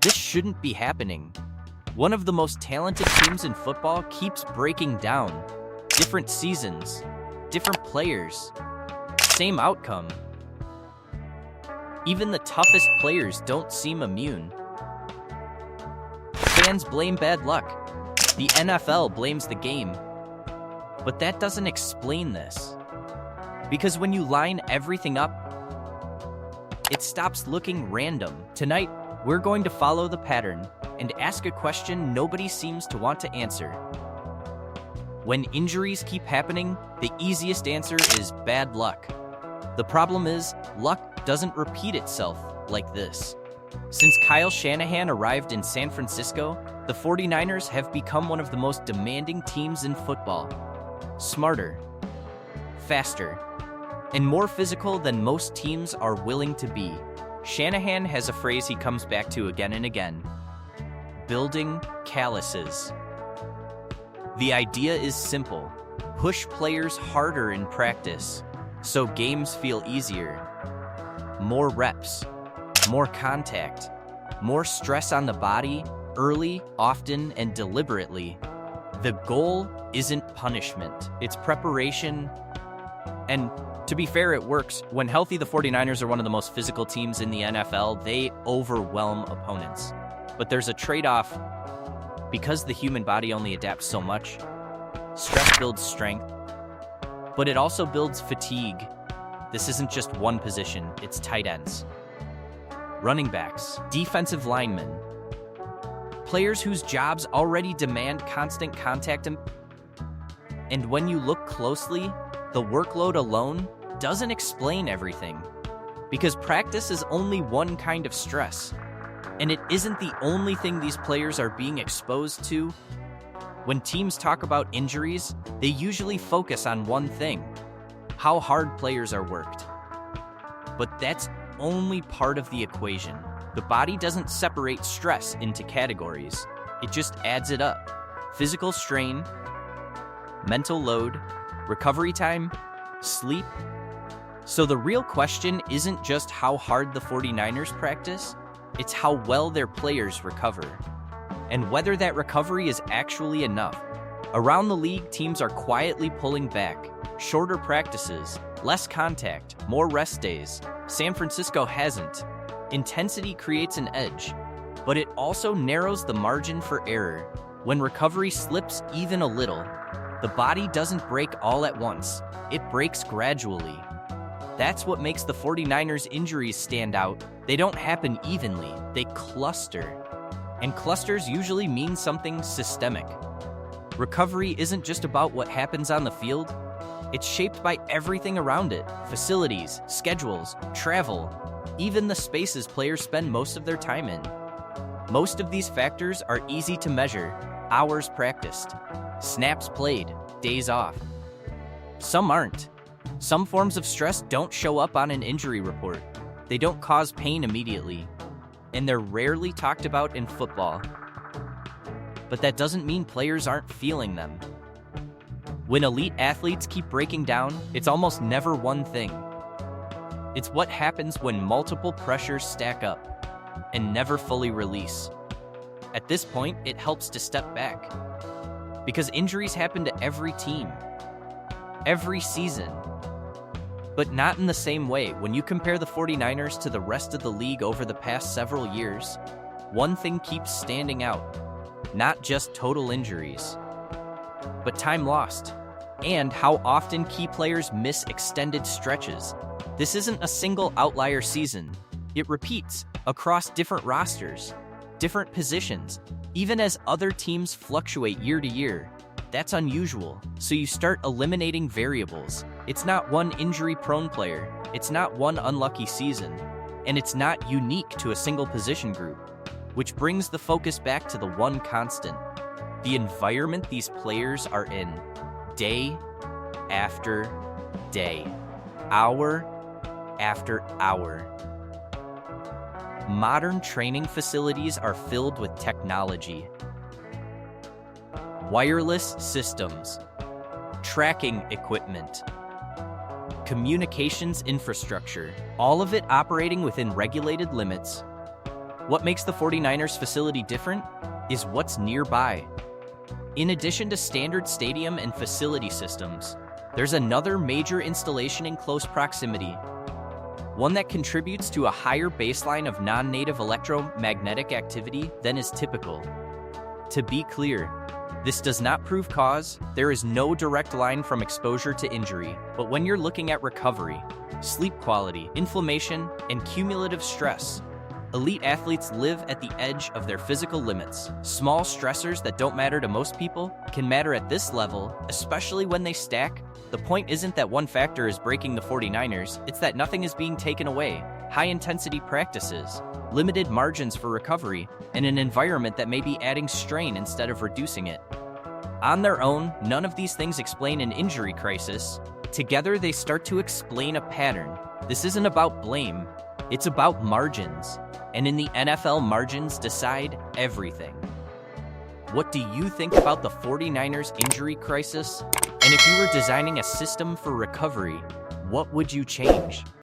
This shouldn't be happening. One of the most talented teams in football keeps breaking down. Different seasons, different players, same outcome. Even the toughest players don't seem immune. Fans blame bad luck. The NFL blames the game. But that doesn't explain this. Because when you line everything up, it stops looking random. Tonight, we're going to follow the pattern and ask a question nobody seems to want to answer. When injuries keep happening, the easiest answer is bad luck. The problem is, luck doesn't repeat itself like this. Since Kyle Shanahan arrived in San Francisco, the 49ers have become one of the most demanding teams in football. Smarter, faster, and more physical than most teams are willing to be. Shanahan has a phrase he comes back to again and again: building calluses. The idea is simple: push players harder in practice, so games feel easier. More reps, more contact, more stress on the body, early, often, and deliberately. The goal isn't punishment, it's preparation. And to be fair, it works. When healthy, the 49ers are one of the most physical teams in the NFL. They overwhelm opponents. But there's a trade-off. Because the human body only adapts so much, stress builds strength, but it also builds fatigue. This isn't just one position, it's tight ends, running backs, defensive linemen, players whose jobs already demand constant contact. And when you look closely, the workload alone doesn't explain everything, because practice is only one kind of stress. And it isn't the only thing these players are being exposed to. When teams talk about injuries, they usually focus on one thing: how hard players are worked. But that's only part of the equation. The body doesn't separate stress into categories. It just adds it up. Physical strain, mental load, recovery time, sleep. So the real question isn't just how hard the 49ers practice, it's how well their players recover, and whether that recovery is actually enough. Around the league, teams are quietly pulling back. Shorter practices, less contact, more rest days. San Francisco hasn't. Intensity creates an edge, but it also narrows the margin for error. When recovery slips even a little, the body doesn't break all at once. It breaks gradually. That's what makes the 49ers' injuries stand out. They don't happen evenly, they cluster. And clusters usually mean something systemic. Recovery isn't just about what happens on the field, it's shaped by everything around it: facilities, schedules, travel, even the spaces players spend most of their time in. Most of these factors are easy to measure: hours practiced, snaps played, days off. Some aren't. Some forms of stress don't show up on an injury report. They don't cause pain immediately, and they're rarely talked about in football. But that doesn't mean players aren't feeling them. When elite athletes keep breaking down, it's almost never one thing. It's what happens when multiple pressures stack up and never fully release. At this point, it helps to step back, because injuries happen to every team, every season. But not in the same way. When you compare the 49ers to the rest of the league over the past several years, one thing keeps standing out: not just total injuries, but time lost, and how often key players miss extended stretches. This isn't a single outlier season. It repeats across different rosters, different positions, even as other teams fluctuate year to year. That's unusual, so you start eliminating variables. It's not one injury-prone player, it's not one unlucky season, and it's not unique to a single position group, which brings the focus back to the one constant: the environment these players are in, day after day, hour after hour. Modern training facilities are filled with technology. Wireless systems, tracking equipment, communications infrastructure, all of it operating within regulated limits. What makes the 49ers facility different is what's nearby. In addition to standard stadium and facility systems, there's another major installation in close proximity, one that contributes to a higher baseline of non-native electromagnetic activity than is typical. To be clear, this does not prove cause. There is no direct line from exposure to injury, but when you're looking at recovery, sleep quality, inflammation, and cumulative stress, elite athletes live at the edge of their physical limits. Small stressors that don't matter to most people can matter at this level, especially when they stack. The point isn't that one factor is breaking the 49ers, it's that nothing is being taken away. High-intensity practices, limited margins for recovery, and an environment that may be adding strain instead of reducing it. On their own, none of these things explain an injury crisis. Together, they start to explain a pattern. This isn't about blame, it's about margins. And in the NFL, margins decide everything. What do you think about the 49ers injury crisis? And if you were designing a system for recovery, what would you change?